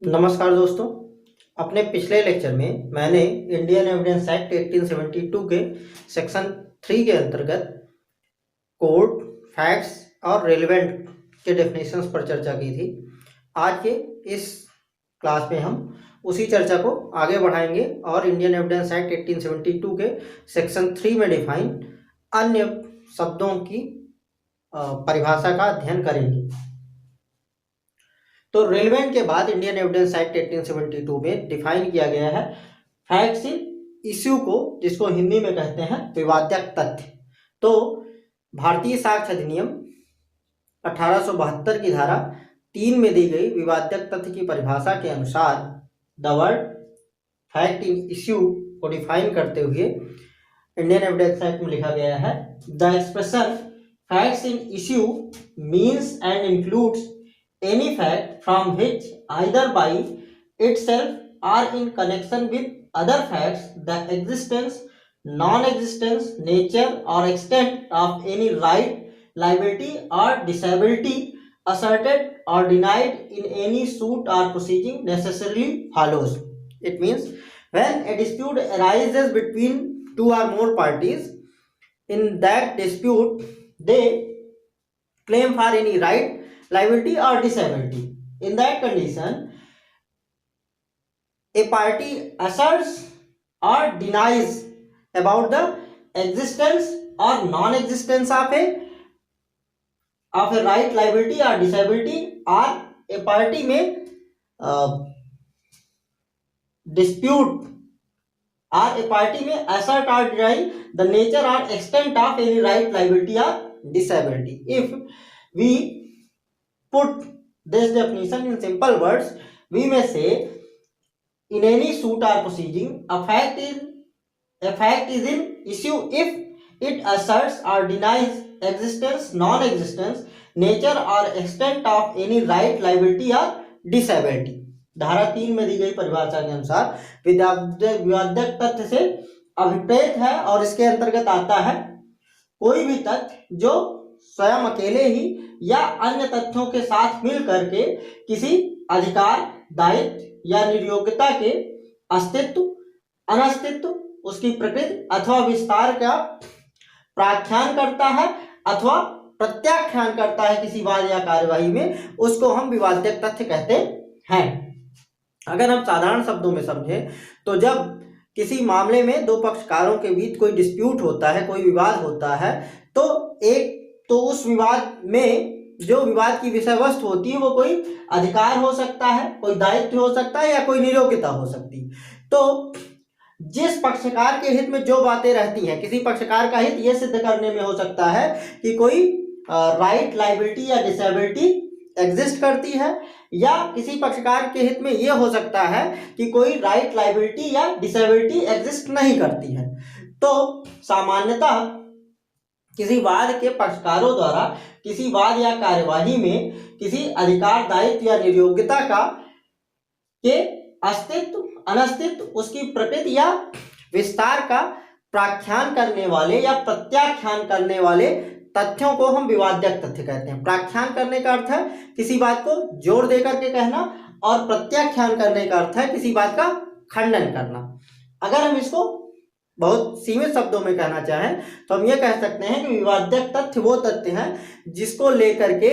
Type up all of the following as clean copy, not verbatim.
नमस्कार दोस्तों। अपने पिछले लेक्चर में मैंने इंडियन एविडेंस एक्ट 1872 के सेक्शन 3 के अंतर्गत कोड, फैक्ट्स और रेलेवेंट के डेफिनेशंस पर चर्चा की थी। आज के इस क्लास में हम उसी चर्चा को आगे बढ़ाएंगे और इंडियन एविडेंस एक्ट 1872 के सेक्शन 3 में डिफाइन अन्य शब्दों की परिभाषा का अध्ययन करेंगे। तो रेलेवेंट के बाद इंडियन एविडेंस एक्ट 1872 में डिफाइन किया गया है फैक्ट्स इन इश्यू को, जिसको हिंदी में कहते हैं विवाद्यक तथ्य। तो भारतीय साक्ष्य अधिनियम 1872 की धारा 3 में दी गई विवाद्यक तथ्य की परिभाषा के अनुसार the word fact in issue को डिफाइन करते हुए इंडियन एविडेंस एक्ट में लिखा गया है the expression facts in issue means and includes any fact from which either by itself or in connection with other facts the existence, non-existence, nature or extent of any right, liability or disability asserted or denied in any suit or proceeding necessarily follows. It means when a dispute arises between two or more parties, in that dispute they claim for any right, liability or disability. In that condition, a party asserts or denies about the existence or non-existence of a right, liability or disability, or a party may dispute or a party may assert or deny the nature or extent of any right, liability or disability. If we put this definition in simple words, we may say in any suit or proceeding a fact is in issue if it asserts or denies existence, non-existence, nature or extent of any right, liability or disability. धारा 3 में दी गई परिभाषा के अनुसार विवाद्यक तथ्य से अभिप्रेत है और इसके अंतर्गत आता है कोई भी तथ्य जो स्वयं अकेले ही या अन्य तथ्यों के साथ मिल करके किसी अधिकार, दायित्व या निर्योग्यता के अस्तित्व, अनस्तित्व, उसकी प्रकृति अथवा विस्तार का प्राख्यान करता है अथवा प्रत्याख्यान करता है किसी वाद या कार्यवाही में, उसको हम विवाद्यक तथ्य कहते हैं। अगर हम साधारण शब्दों में समझें तो जब किसी मामले में दो पक्षकारों के बीच कोई डिस्प्यूट होता है, कोई विवाद होता है, तो उस विवाद में जो विवाद की विषय वस्तु होती है वो कोई अधिकार हो सकता है, कोई दायित्व हो सकता है या कोई नियोग्यता हो सकती है। तो जिस पक्षकार के हित में जो बातें रहती हैं, किसी पक्षकार का हित यह सिद्ध करने में हो सकता है कि कोई राइट, लायबिलिटी या डिसेबिलिटी एग्जिस्ट करती है, या किसी पक्षकार के हित में यह हो सकता है कि कोई राइट, लायबिलिटी या डिसेबिलिटी एग्जिस्ट नहीं करती है। तो सामान्यतः किसी वाद के पक्षकारों द्वारा किसी वाद या कार्यवाही में किसी अधिकार, दायित्व या निर्योग्यता के अस्तित्व, अनस्तित्व, उसकी प्रकृति या विस्तार का प्राख्यान करने वाले या प्रत्याख्यान करने वाले तथ्यों को हम विवाद्यक तथ्य कहते हैं। प्राख्यान करने का अर्थ है किसी बात को जोर देकर के कहना, और प्रत्याख्यान करने का अर्थ है किसी बात का खंडन करना। अगर हम इसको बहुत सीमित शब्दों में कहना चाहें तो हम ये कह सकते हैं कि विवाद्यक तथ्य वो तथ्य हैं जिसको लेकर के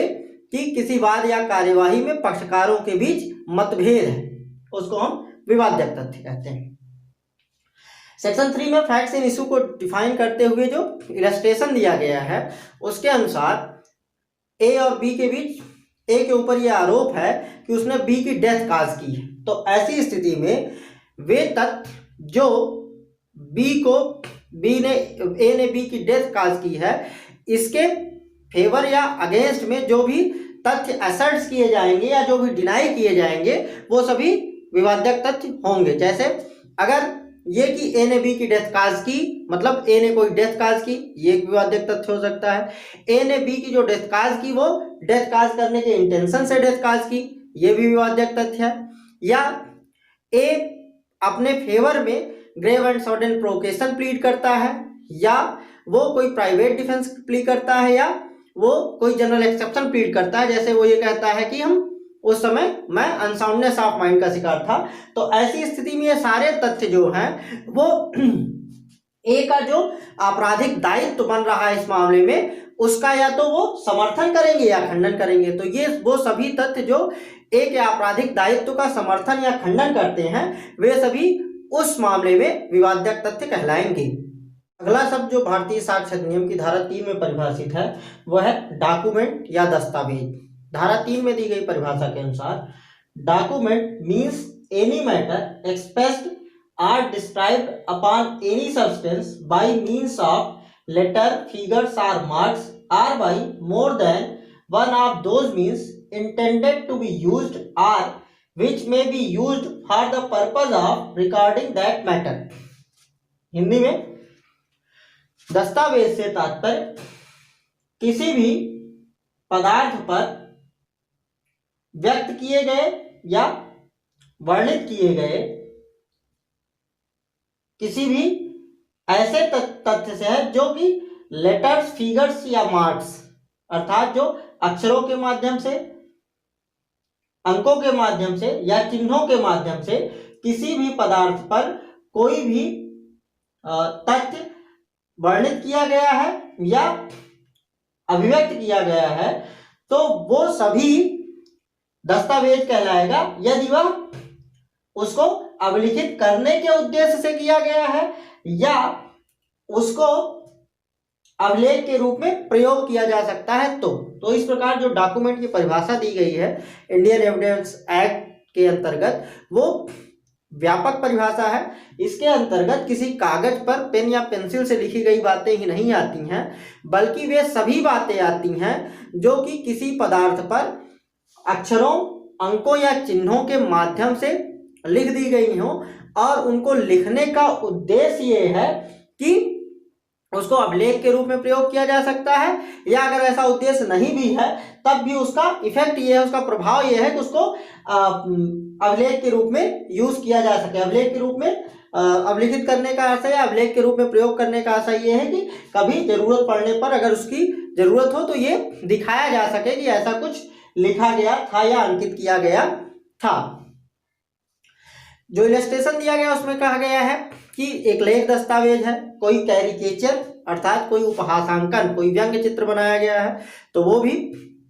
कि किसी वाद या कार्यवाही में पक्षकारों के बीच मतभेद है, उसको हम विवाद्यक तथ्य कहते हैं। सेक्शन 3 में फैक्ट्स इन इशू को डिफाइन करते हुए जो इलस्ट्रेशन दिया गया है उसके अनुसार ए और बी के बीच ए के ऊपर यह आरोप है कि उसने बी की डेथ काज की है। तो ऐसी स्थिति में वे तथ्य जो ए ने बी की डेथ काज की है, इसके फेवर या अगेंस्ट में जो भी तथ्य असर्ट्स किए जाएंगे या जो भी डिनाई किए जाएंगे वो सभी विवाद्यक तथ्य होंगे। जैसे अगर ये कि ए ने बी की डेथ काज की, मतलब ए ने कोई डेथ काज की, ये एक विवाद्यक तथ्य हो सकता है। ए ने बी की जो डेथ काज की वो डेथ काज करने के इंटेंशन से डेथ काज की, ये भी विवाद्यक तथ्य है। या ए अपने फेवर में grave and sudden provocation plead करता है, या वो कोई प्राइवेट डिफेंस प्लीड करता है, या वो कोई जनरल एक्सेप्शन प्लीड करता है। जैसे वो ये कहता है कि हम उस समय मैं अनसाउंडनेस ऑफ माइंड का शिकार था। तो ऐसी स्थिति में ये सारे तथ्य जो हैं वो ए का जो आपराधिक दायित्व बन रहा है इस मामले में, उसका या तो वो समर्थन करेंगे या खंडन करेंगे। तो ये वो सभी तथ्य जो ए के आपराधिक दायित्व का समर्थन या खंडन करते हैं वे सभी उस मामले में विवादक तथ्य कहलाएंगे। अगला शब्द जो भारतीय साक्ष्य अधिनियम की धारा 3 में परिभाषित है वह है डॉक्यूमेंट या दस्तावेज। धारा 3 में दी गई परिभाषा के अनुसार document means any matter expressed or described upon any substance by means of letter, figures or marks or by more than one of those means intended to be used or which may be used for the purpose of recording that matter। Hindi में दस्तावेज से तात्पर्य किसी भी पदार्थ पर व्यक्त किए गए या वर्णित किए गए किसी भी ऐसे तथ्य से है जो कि लेटर्स, फिगर्स या मार्क्स अर्थात जो अक्षरों के माध्यम से, अंकों के माध्यम से या चिन्हों के माध्यम से किसी भी पदार्थ पर कोई भी तथ्य वर्णित किया गया है या अभिव्यक्त किया गया है तो वो सभी दस्तावेज कहलाएगा यदि वह उसको अभिलिखित करने के उद्देश्य से किया गया है या उसको अभिलेख के रूप में प्रयोग किया जा सकता है। तो इस प्रकार जो डॉक्यूमेंट की परिभाषा दी गई है इंडियन एविडेंस एक्ट के अंतर्गत वो व्यापक परिभाषा है। इसके अंतर्गत किसी कागज पर पेन या पेंसिल से लिखी गई बातें ही नहीं आती हैं बल्कि वे सभी बातें आती हैं जो कि किसी पदार्थ पर अक्षरों, अंकों या चिन्हों के माध्यम से लिख दी गई हो और उनको लिखने का उद्देश्य ये है कि उसको अभिलेख के रूप में प्रयोग किया जा सकता है या अगर ऐसा उद्देश्य नहीं भी है तब भी उसका इफेक्ट ये है, उसका प्रभाव ये है कि उसको अभिलेख के रूप में यूज किया जा सके। अभिलेख के रूप में अभिलिखित करने का आशय या अभिलेख के रूप में प्रयोग करने का आशय ये है कि कभी जरूरत पड़ने पर अगर उसकी जरूरत हो तो ये दिखाया जा सके कि ऐसा कुछ लिखा गया था या अंकित किया गया था। जो इलस्ट्रेशन दिया गया उसमें कहा गया है कि एक लेख दस्तावेज है, कोई कैरिकेचर अर्थात कोई उपहासांकन, कोई व्यंग्य चित्र बनाया गया है तो वो भी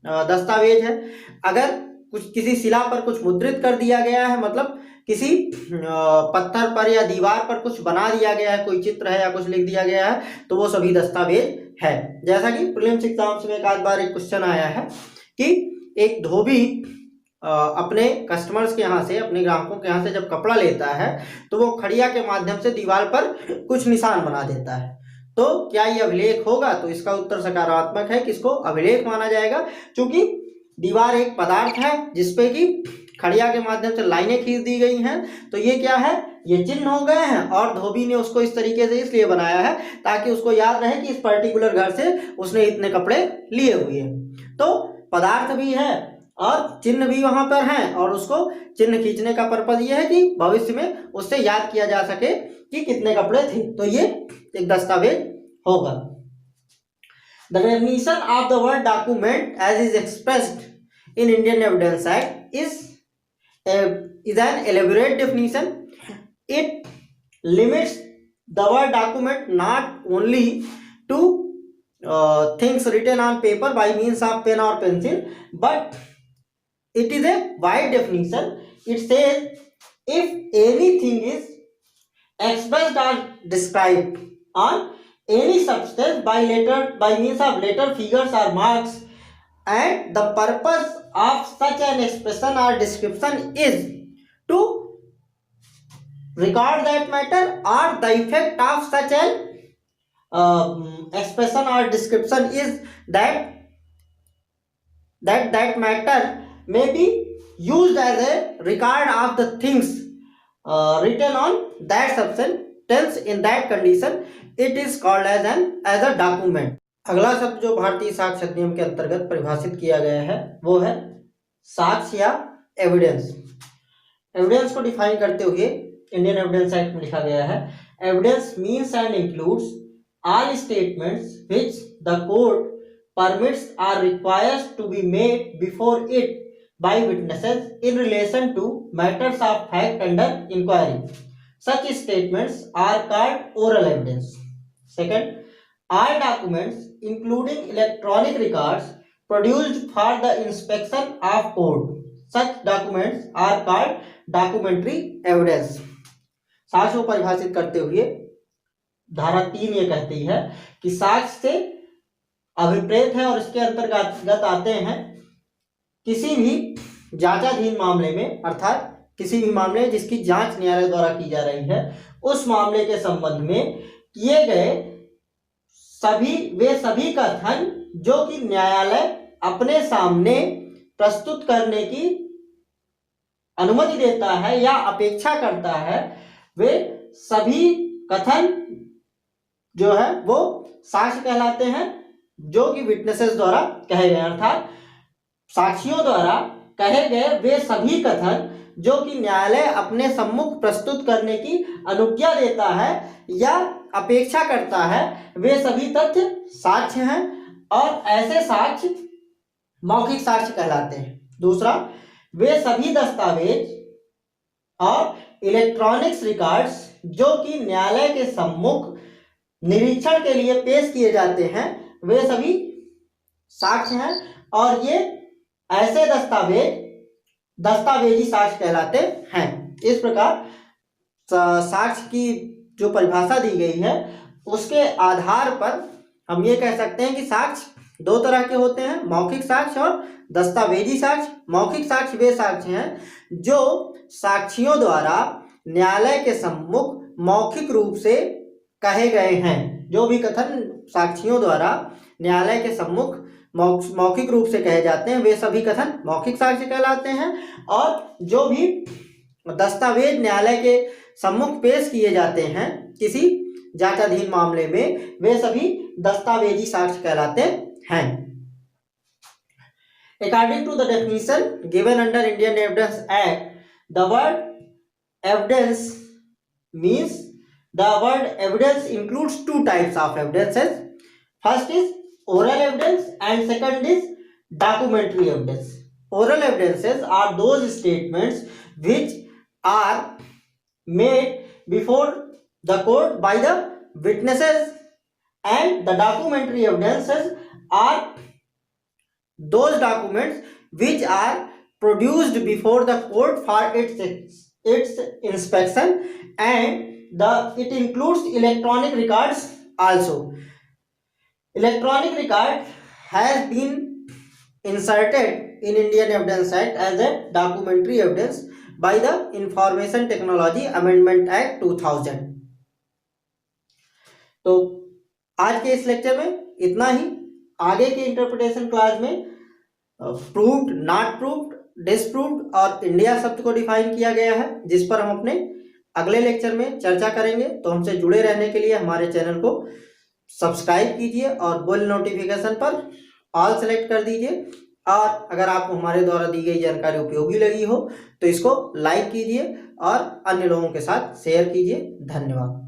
दस्तावेज है। अगर कुछ किसी शिला पर कुछ मुद्रित कर दिया गया है मतलब किसी पत्थर पर या दीवार पर कुछ बना दिया गया है, कोई चित्र है या कुछ लिख दिया गया है तो वो सभी दस्तावेज है। जैसा कि प्रीलिम्स एग्जाम्स में एक आध बार एक क्वेश्चन आया है कि एक धोबी अपने कस्टमर्स के यहाँ से, अपने ग्राहकों के यहाँ से जब कपड़ा लेता है तो वो खड़िया के माध्यम से दीवार पर कुछ निशान बना देता है तो क्या ये अभिलेख होगा? तो इसका उत्तर सकारात्मक है कि इसको अभिलेख माना जाएगा क्योंकि दीवार एक पदार्थ है जिसपे कि खड़िया के माध्यम से लाइनें खींच दी गई हैं तो ये क्या है, ये चिन्ह हो गए हैं और धोबी ने उसको इस तरीके से इसलिए बनाया है ताकि उसको याद रहे कि इस पर्टिकुलर घर से उसने इतने कपड़े लिए हुए हैं। तो पदार्थ भी है और चिन्ह भी वहां पर हैं और उसको चिन्ह खींचने का पर्पज ये है कि भविष्य में उससे याद किया जा सके कि कितने कपड़े थे, तो ये एक दस्तावेज होगा। The definition of the word document as is expressed in Indian evidence act is an elaborate definition. It limits the word document not only to things written on paper by means of pen or pencil, but it is a wide definition. It says if anything is expressed or described on any substance by means of letter, figures or marks, and the purpose of such an expression or description is to record that matter or the effect of such an expression or description is that matter may be used as a record of the things written on that substance in that condition it is called as a document। अगला शब्द जो भारतीय साक्ष्य अधिनियम के अंतर्गत परिभाषित किया गया है वो है साक्ष्य या एविडेंस। एविडेंस को डिफाइन करते हुए इंडियन एविडेंस एक्ट में लिखा गया है evidence means and includes all statements which the court permits or requires to be made before it by witnesses in relation to matters of fact under inquiry. Such statements are called oral evidence. Second, all documents including electronic records produced for the inspection of court. Such documents are called documentary evidence. साक्ष्य को परिभाषित करते हुए धारा 3 ये कहती है कि साक्ष्य से अभिप्रेत है और इसके अंतर्गत आते हैं किसी भी जांचाधीन मामले में, अर्थात किसी भी मामले जिसकी जांच न्यायालय द्वारा की जा रही है, उस मामले के संबंध में किए गए सभी कथन जो कि न्यायालय अपने सामने प्रस्तुत करने की अनुमति देता है या अपेक्षा करता है, वे सभी कथन जो है वो साक्ष्य कहलाते हैं, जो कि विटनेसेस द्वारा कहे गए, अर्थात साक्षियों द्वारा कहे गए वे सभी कथन जो कि न्यायालय अपने सम्मुख प्रस्तुत करने की अनुज्ञा देता है या अपेक्षा करता है, वे सभी तथ्य साक्ष्य हैं और ऐसे साक्ष्य मौखिक साक्ष्य कहलाते हैं। दूसरा, वे सभी दस्तावेज और इलेक्ट्रॉनिक्स रिकॉर्ड्स जो कि न्यायालय के सम्मुख निरीक्षण के लिए पेश किए जाते हैं, वे सभी साक्ष्य हैं और ये ऐसे दस्तावेजी साक्ष्य कहलाते हैं। इस प्रकार साक्ष्य की जो परिभाषा दी गई है उसके आधार पर हम ये कह सकते हैं कि साक्ष्य दो तरह के होते हैं, मौखिक साक्ष्य और दस्तावेजी साक्ष्य। मौखिक साक्ष्य वे साक्ष्य हैं जो साक्षियों द्वारा न्यायालय के सम्मुख मौखिक रूप से कहे गए हैं। जो भी कथन साक्षियों द्वारा न्यायालय के सम्मुख मौखिक रूप से कहे जाते हैं, वे सभी कथन मौखिक साक्ष्य कहलाते हैं। और जो भी दस्तावेज न्यायालय के सम्मुख पेश किए जाते हैं किसी जांचाधीन मामले में, वे सभी दस्तावेजी साक्ष्य कहलाते हैं। According to the definition given under Indian Evidence Act, the word evidence means the word evidence includes two types of evidences. First is oral evidence and second is documentary evidence. Oral evidences are those statements which are made before the court by the witnesses, and the documentary evidences are those documents which are produced before the court for its inspection, and it includes electronic records also. Electronic record has been inserted in Indian Evidence Act as a documentary evidence by the Information Technology Amendment Act 2000. तो आज के इस lecture में इतना ही। आगे के interpretation class में proved, not proved, disproved और इंडिया शब्द को डिफाइन किया गया है, जिस पर हम अपने अगले लेक्चर में चर्चा करेंगे। तो हमसे जुड़े रहने के लिए हमारे चैनल को सब्सक्राइब कीजिए और बेल नोटिफिकेशन पर ऑल सेलेक्ट कर दीजिए। और अगर आपको हमारे द्वारा दी गई जानकारी उपयोगी लगी हो तो इसको लाइक कीजिए और अन्य लोगों के साथ शेयर कीजिए। धन्यवाद।